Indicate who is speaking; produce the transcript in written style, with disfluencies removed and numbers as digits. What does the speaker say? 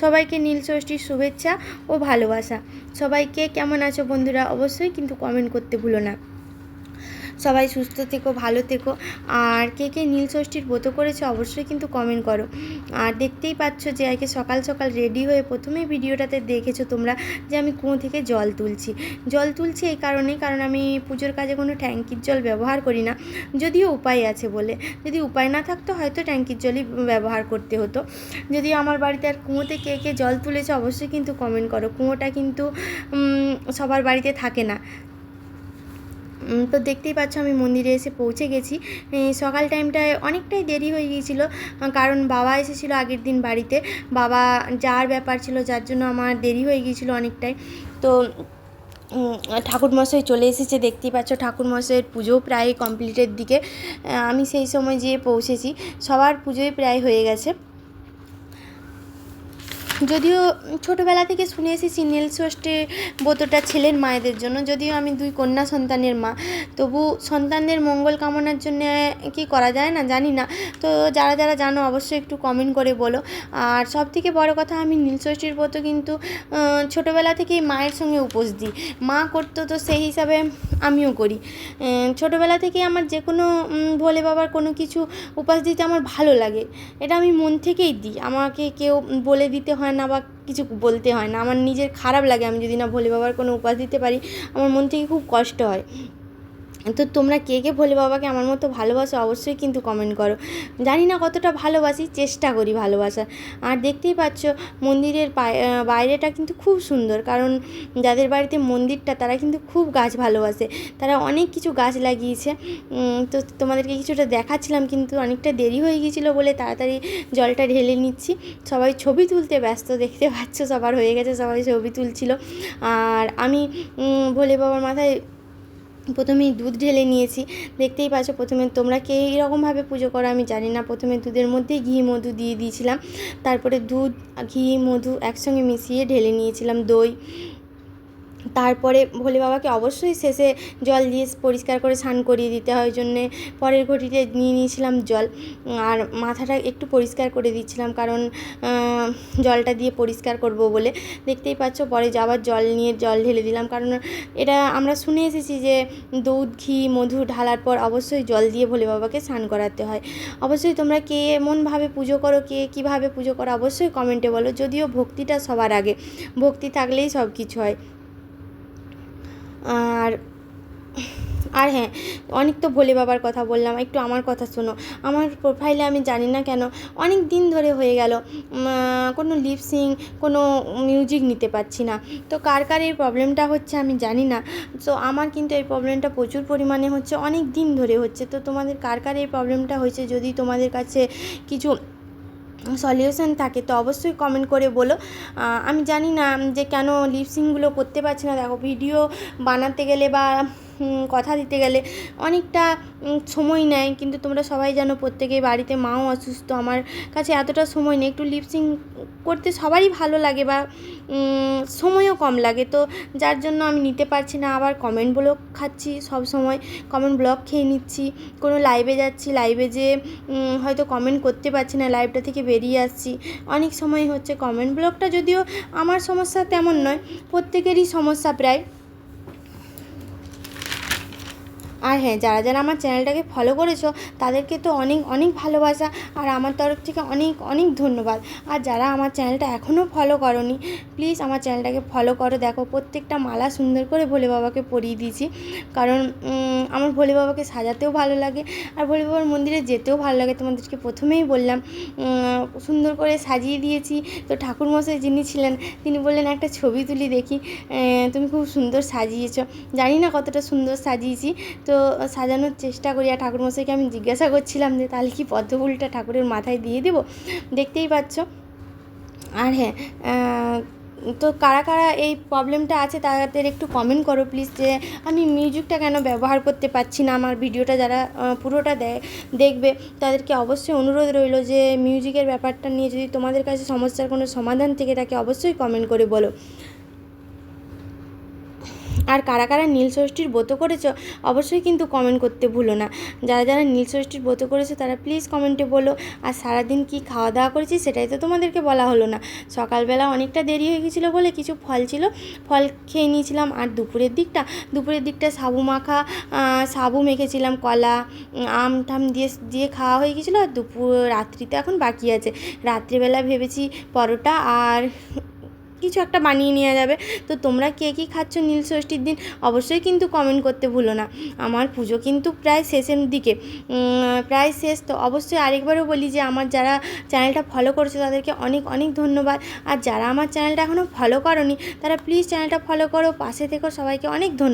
Speaker 1: সবাইকে নীল ষষ্ঠীর শুভেচ্ছা ও ভালোবাসা। সবাইকে কেমন আছো বন্ধুরা, অবশ্যই কিন্তু কমেন্ট করতে ভুলো না। সবাই সুস্থ থেকো, ভালো থেকো। আর কে কে নীল ষষ্ঠীর ব্রত করেছো অবশ্যই কিন্তু কমেন্ট করো। আর দেখতেই পাচ্ছ যে আজকে সকাল সকাল রেডি হয়ে প্রথমেই ভিডিওটাতে দেখেছো তোমরা যে আমি কুয়ো থেকে জল তুলছি এই কারণেই, কারণ আমি পুজোর কাজে কোনো ট্যাঙ্কির জল ব্যবহার করি না, যদিও উপায় আছে বলে। যদি উপায় না থাকতো হয়তো ট্যাঙ্কির জলই ব্যবহার করতে হতো। যদিও আমার বাড়িতে আর কুয়োতে কে কে জল তুলেছে অবশ্যই কিন্তু কমেন্ট করো। কুয়োটা কিন্তু সবার বাড়িতে থাকে না। তো দেখতেই পাচ্ছ আমি মন্দিরে এসে পৌঁছে গেছি। সকাল টাইমটায় অনেকটাই দেরি হয়ে গিয়েছিল, কারণ বাবা এসেছিলো আগের দিন বাড়িতে। বাবা যাওয়ার ব্যাপার ছিল, যার জন্য আমার দেরি হয়ে গিয়েছিলো অনেকটাই। তো ঠাকুরমশাই চলে এসেছে, দেখতেই পাচ্ছ ঠাকুরমশাইয়ের পুজো প্রায় কমপ্লিটের দিকে। আমি সেই সময় যেয়ে পৌঁছেছি, সবার পুজোই প্রায় হয়ে গেছে। যদিও ছোটোবেলা থেকে শুনে এসেছি নীল ষষ্ঠীর ব্রতটা ছেলের মায়েদের জন্য, যদিও আমি 2 কন্যা সন্তানের মা, তবু সন্তানদের মঙ্গল কামনার জন্য কি করা যায় না জানি না। তো যারা যারা জানো অবশ্যই একটু কমেন্ট করে বলো। আর সবথেকে বড় কথা, আমি নীল ষষ্ঠীর ব্রত কিন্তু ছোটোবেলা থেকেই মায়ের সঙ্গে উপোস দিই। মা করতো তো সেই হিসাবে আমিও করি। ছোটোবেলা থেকেই আমার যে কোনো ভোলে বাবার কোনো কিছু উপাস দিতে আমার ভালো লাগে, এটা আমি মন থেকেই দিই। আমাকে কেউ বলে দিতে হয় না বা কিছু বলতে হয় না। আমার নিজের খারাপ লাগে আমি যদি না ভোলে বাবার কোনো উপাস দিতে পারি, আমার মন থেকে খুব কষ্ট হয়। তো তোমরা কে কে ভোলে বাবাকে আমার মতো ভালোবাসো অবশ্যই কিন্তু কমেন্ট করো। জানি না কতটা ভালোবাসি, চেষ্টা করি ভালোবাসার। আর দেখতেই পাচ্ছ মন্দিরের বাইরেটা কিন্তু খুব সুন্দর, কারণ যাদের বাড়িতে মন্দিরটা তারা কিন্তু খুব গাছ ভালোবাসে, তারা অনেক কিছু গাছ লাগিয়েছে। তো তোমাদেরকে কিছুটা দেখাচ্ছিলাম, কিন্তু অনেকটা দেরি হয়ে গিয়েছিলো বলে তাড়াতাড়ি জলটা ঢেলে নিচ্ছি। সবাই ছবি তুলতে ব্যস্ত, দেখতে পাচ্ছ সবার হয়ে গেছে, সবাই ছবি তুলছিল। আর আমি ভোলে বাবার মাথায় প্রথমেই দুধ ঢেলে নিয়েছি। দেখতেই পাচ্ছ প্রথমে তোমরা কে এরকমভাবে পুজো করো আমি জানি না, প্রথমে দুধের মধ্যেই ঘি মধু দিয়ে দিয়েছিলাম, তারপরে দুধ ঘি মধু একসঙ্গে মিশিয়ে ঢেলে নিয়েছিলাম দই। তারপরে ভোলে বাবাকে অবশ্যই শেষে জল দিয়ে পরিষ্কার করে স্নান করিয়ে দিতে হয়, জন্যে পরের ঘটিতে নিয়ে নিয়েছিলাম জল। আর মাথাটা একটু পরিষ্কার করে দিচ্ছিলাম, কারণ জলটা দিয়ে পরিষ্কার করব বলে। দেখতেই পাচ্ছ পরে যাবার জল ঢেলে দিলাম, কারণ এটা আমরা শুনে এসেছি যে দুধ ঘি মধু ঢালার পর অবশ্যই জল দিয়ে ভোলে বাবাকে স্নান করাতে হয়। অবশ্যই তোমরা কে এমনভাবে পুজো করো, কে কীভাবে পুজো করো অবশ্যই কমেন্টে বলো। যদিও ভক্তিটা সবার আগে, ভক্তি থাকলেই সব কিছু হয়। আর হ্যাঁ, অনেক তো ভোলে বাবার কথা বললাম, একটু আমার কথা শোনো। আমার প্রোফাইলে আমি জানি না কেন অনেক দিন ধরে হয়ে গেল কোনো লিপসিং, কোনো মিউজিক নিতে পারছি না। তো কার কার এই প্রবলেমটা হচ্ছে আমি জানি না। তো আমার কিন্তু এই প্রবলেমটা প্রচুর পরিমাণে হচ্ছে, অনেক দিন ধরে হচ্ছে। তো তোমাদের কার কার এই প্রবলেমটা হয়েছে, যদি তোমাদের কাছে কিছু সলিউশন থাকে তো অবশ্যই কমেন্ট করে বলো। আমি জানি না যে কেন লিপসিংগুলো করতে পারছি না। দেখো ভিডিও বানাতে গেলে বা কথা দিতে গেলে অনেকটা সময় নেয়, কিন্তু তোমরা সবাই জানো প্রত্যেকেই বাড়িতে মাও অসুস্থ, আমার কাছে এতটা সময় নেই। একটু লিপসিং করতে সবারই ভালো লাগে বা সময়ও কম লাগে, তো যার জন্য আমি নিতে পারছি না। আবার কমেন্ট ব্লক খাচ্ছি, সব সময় কমেন্ট ব্লক খেয়ে নিচ্ছি। কোনো লাইভে যাচ্ছি, লাইভে যেয়ে হয়তো কমেন্ট করতে পারছি না, লাইভটা থেকে বেরিয়ে আসছি। অনেক সময় হচ্ছে কমেন্ট ব্লকটা, যদিও আমার সমস্যা তেমন নয়, প্রত্যেকেরই সমস্যা প্রায়। আর হ্যাঁ, যারা যারা আমার চ্যানেলটাকে ফলো করেছো তাদেরকে তো অনেক অনেক ভালোবাসা, আর আমার তরফ থেকে অনেক অনেক ধন্যবাদ। আর যারা আমার চ্যানেলটা এখনও ফলো করোনি, প্লিজ আমার চ্যানেলটাকে ফলো করো। দেখো প্রত্যেকটা মালা সুন্দর করে ভোলে বাবাকে পরিয়ে দিয়েছি, কারণ আমার ভোলে বাবাকে সাজাতেও ভালো লাগে আর ভোলে বাবার মন্দিরে যেতেও ভালো লাগে। তোমাদেরকে প্রথমেই বললাম সুন্দর করে সাজিয়ে দিয়েছি। তো ঠাকুরমশাই যিনি ছিলেন তিনি বললেন একটা ছবি তুলি দেখি, তুমি খুব সুন্দর সাজিয়েছো। জানি না কতটা সুন্দর সাজিয়েছি, তো সাজানোর চেষ্টা করি। আর ঠাকুরমশাইকে আমি জিজ্ঞাসা করছিলাম যে তাহলে কি পদ্মফুলটা ঠাকুরের মাথায় দিয়ে দেবো, দেখতেই পাচ্ছ। আর হ্যাঁ, তো কারা কারা এই প্রবলেমটা আছে তাদের একটু কমেন্ট করো প্লিজ, যে আমি মিউজিকটা কেন ব্যবহার করতে পারছি না। আমার ভিডিওটা যারা পুরোটা দেখবে তাদেরকে অবশ্যই অনুরোধ রইল যে মিউজিকের ব্যাপারটা নিয়ে যদি তোমাদের কাছে সমস্যার কোনো সমাধান থেকে থাকে অবশ্যই কমেন্ট করে বলো। আর কারা কারা নীলষষ্ঠীর ব্রত করেছো অবশ্যই কিন্তু কমেন্ট করতে ভুলো না। যারা যারা নীলষষ্ঠীর ব্রত করেছো তারা প্লিজ কমেন্টে বলো। আর সারাদিন কী খাওয়া দাওয়া করেছি সেটাই তো তোমাদেরকে বলা হলো না। সকালবেলা অনেকটা দেরি হয়ে গেছিলো বলে কিছু ফল ছিল, ফল খেয়ে নিয়েছিলাম। আর দুপুরের দিকটা সাবু মেখেছিলাম, কলা আম টাম দিয়ে খাওয়া হয়ে গেছিলো। আর রাত্রিতে এখন বাকি আছে। রাত্রিবেলা ভেবেছি পরোটা আর কিছু একটা বানিয়ে নেওয়া যাবে। তো তোমরা কে কী খাচ্ছ নীলষষ্ঠীর দিন অবশ্যই কিন্তু কমেন্ট করতে ভুলো না। আমার পুজো কিন্তু প্রায় শেষের দিকে, প্রায় শেষ। তো অবশ্যই আরেকবারও বলি যে আমার যারা চ্যানেলটা ফলো করেছে তাদেরকে অনেক অনেক ধন্যবাদ। আর যারা আমার চ্যানেলটা এখনও ফলো করোনি তারা প্লিজ চ্যানেলটা ফলো করো, পাশে থেকো। সবাইকে অনেক ধন্যবাদ।